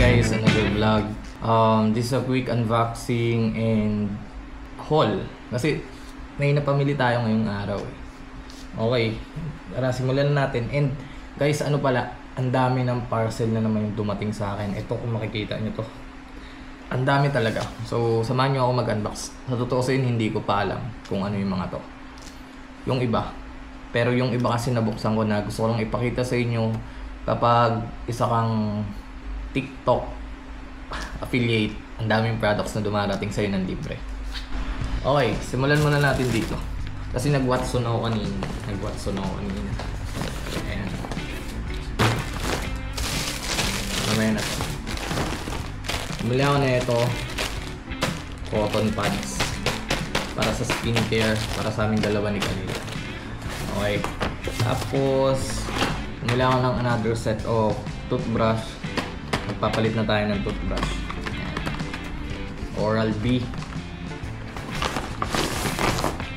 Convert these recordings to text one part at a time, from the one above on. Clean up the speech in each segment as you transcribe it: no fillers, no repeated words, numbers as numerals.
guys, another vlog. This is a quick unboxing and haul. Kasi may napamili tayo ngayong araw eh. Okay, tara simulan natin. And guys, ano pala, ang dami ng parcel na naman yung dumating sa akin. Ito kung makikita nyo to. Ang dami talaga. So, samahan nyo ako mag-unbox. Sa totoo sa yun, hindi ko pa alam kung ano yung mga to. Yung iba. Pero yung iba kasi nabuksan ko na gusto ko lang ipakita sa inyo kapag isa kang TikTok affiliate, ang daming products na dumarating sa'yo ng libre. Okay, simulan muna natin dito. Kasi nag-Watson ako kanina. Ayan. Mamaya na to. Bumili ako na ito. Cotton pads. Para sa skincare. Para sa aming dalawa ni Kalila. Okay. Tapos, bumili ako ng another set of toothbrush. Magpapalit na tayo ng toothbrush. Oral-B.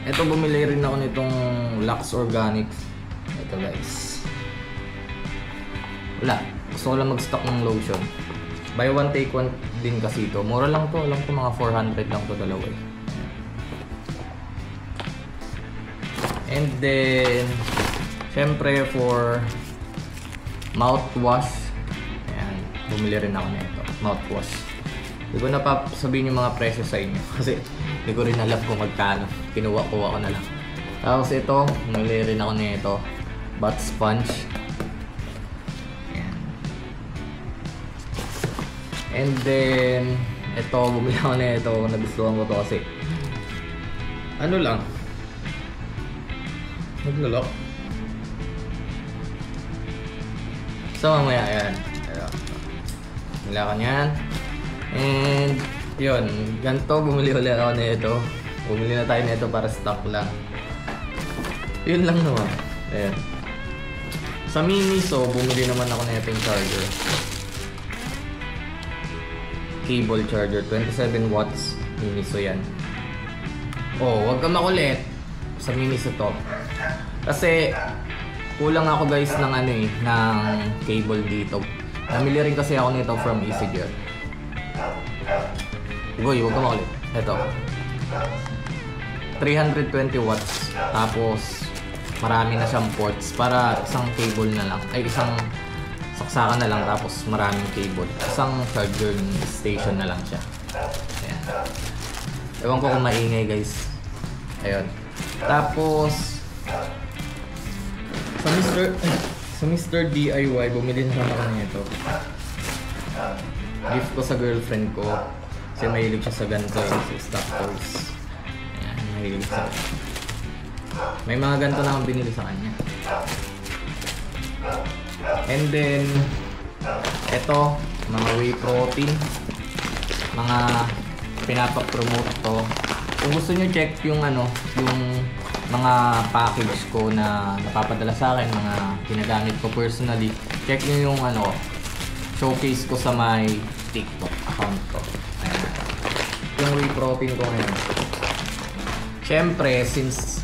Ito, bumili rin ako nitong Lux Organics. Ito guys. Wala. Gusto ko lang mag-stock ng lotion. Buy one take one din kasi ito. Mura lang to. Alam ko mga 400 lang to dalawa eh. And then, syempre for mouthwash. Ayan. Bumili rin ako nito. Mouthwash. Hindi ko na pa sabihin yung mga presyo sa inyo. Kasi hindi ko rin alam kung magkano. Kinuha-kuha ko na lang. Tapos ito, bumili rin ako nito. Butt sponge. Ayan. And then, ito, bumili ako nito. Nagustuhan ko to kasi ano lang, naglalok. So mamaya, ayan. Bumili ako niyan. And yun, ganito, bumili ulit ako nito. Bumili na tayo nito para stock lang. Yun lang naman. Ayan. Sa Miniso, bumili naman ako nito yung charger. Cable charger, 27 watts. Miniso yan. Oh, wag ka makulit. Sa Miniso to. Kasi kulang ako guys ng ano eh, ng cable dito. Namili rin kasi ako nito from EasyJet. Uy, wag ka makulit. Ito. 320 watts. Tapos marami na siyang ports para isang cable na lang. Ay, isang saksakan na lang tapos maraming cable. Isang charger station na lang siya. Ayan. Ewan ko kung maingay guys. Ayun. Tapos sa Mr. DIY, bumili na lang ako nito. Gift ko sa girlfriend ko. Kasi mahilig siya sa ganito yung sa stock toys. Ayan, mahilig siya. May mga ganito na akong binili sa kanya. And then, eto, mga whey protein. Mga pinapapromote to. Kung gusto nyo check yung ano, yung mga package ko na napapadala sa akin, mga ginagamit ko personally, check nyo yung ano, showcase ko sa my TikTok account ko. Ayan. Yung whey protein ko ngayon. Siyempre, since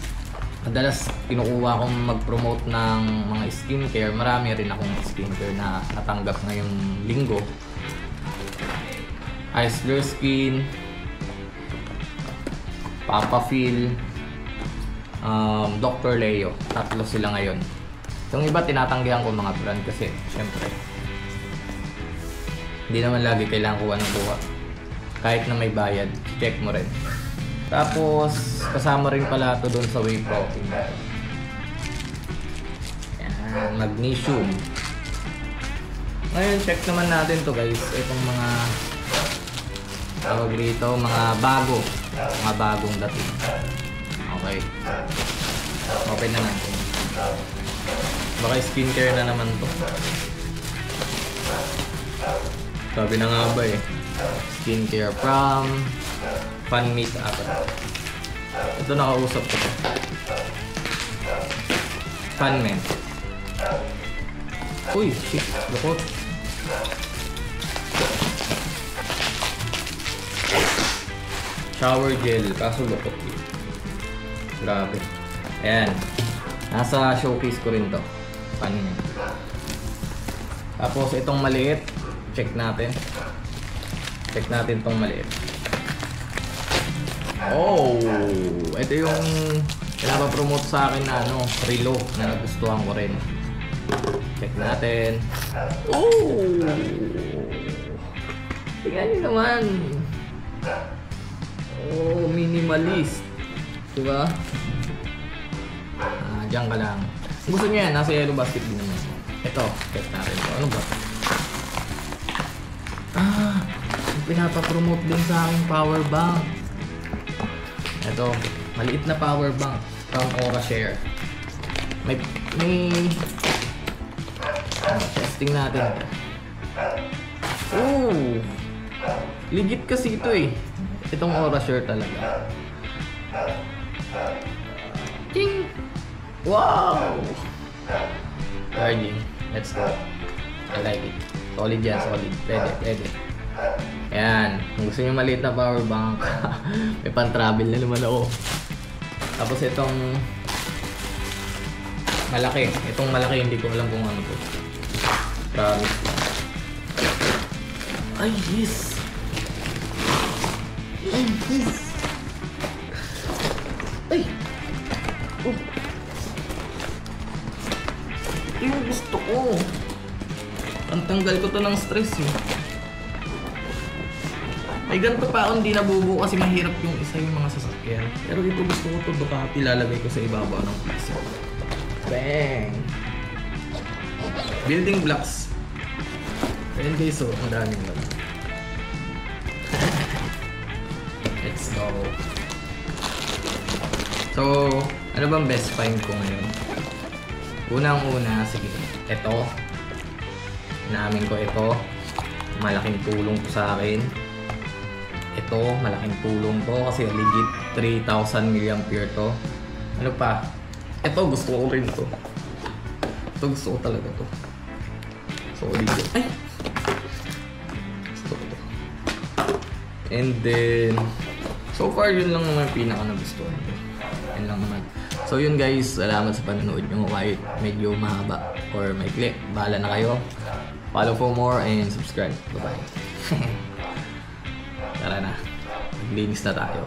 madalas kinukuha akong mag-promote ng mga skincare, marami rin akong skincare na natanggap ngayong linggo. Isler Skin, Papafil, Dr. Leo. Tatlo sila ngayon. Yung iba tinatanggihan ko mga brand kasi syempre hindi naman lagi kailangan kuha ng kuha. Kahit na may bayad, check mo rin. Tapos kasama rin pala ito doon sa whey protein. Ayan, magnesium. Ngayon check naman natin to guys. Itong mga tawag rito, mga bagong dating. Okay. Open na natin. Baka skincare na naman to. Sabi na nga ba eh. Skincare from Funmeet ata. Ito nakausap ko to. Funmen. Uy, shit. Lukot. Shower gel. Kaso lukot. Grabe. Ayan. Nasa showcase ko rin to. Funmen. Tapos itong maliit. check natin. Check natin tong maliit. Oh! Ito yung pinapapromote sa akin na ano, Relo na nagustuhan ko rin. Check natin. Oh! Tingnan nyo naman. Oh, minimalist. Diba? Diyan ka lang. Gusto nyo yan, nasa yellow basket din naman. Ito, check natin ito. Ano ba? Pinapapromote din sa aking power bank. Ito, maliit na power bank from Aurashare. Testing natin ito. Oh! Legit kasi ito eh. Itong Aurashare talaga. Ting! Wow! Charging. Let's go. I like it. Solid yan, solid. Pwede. Ayan. Kung gusto nyo maliit na power bank, may pan-travel na naman ako. Tapos itong malaki. Itong malaki, hindi ko alam kung ano to. Promise. Ay, yes! Ay, yes! Ay! Oh! Ito yung gusto ko. Ang tanggal ko to ng stress eh. Ay, ganito pa ako hindi nabubuo kasi mahirap yung isa yung mga sasakyan. Pero ito gusto ko to Ducati, lalagay ko sa ibabaw ng piso. Bang! Building blocks. Ayan guys, so ang daming lang. Let's go. So, ano bang best find ko ngayon? Unang-una, sige, ito. Namin ko ito. Malaking tulong ko sa akin. Ito, malaking tulong to kasi legit 3,000 mAh to. Ano pa? Ito, gusto ko rin to. Ito, gusto ko talaga to. Solid. Ay! Gusto ko to. And then, so far, yun lang naman yung pinaka nagustuhan ko. Yun lang naman. So yun guys, salamat sa panonood nyo. Kahit medyo mahaba or maikli, bahala na kayo. Follow for more and subscribe. Bye-bye. Tara na. Maglinis na tayo.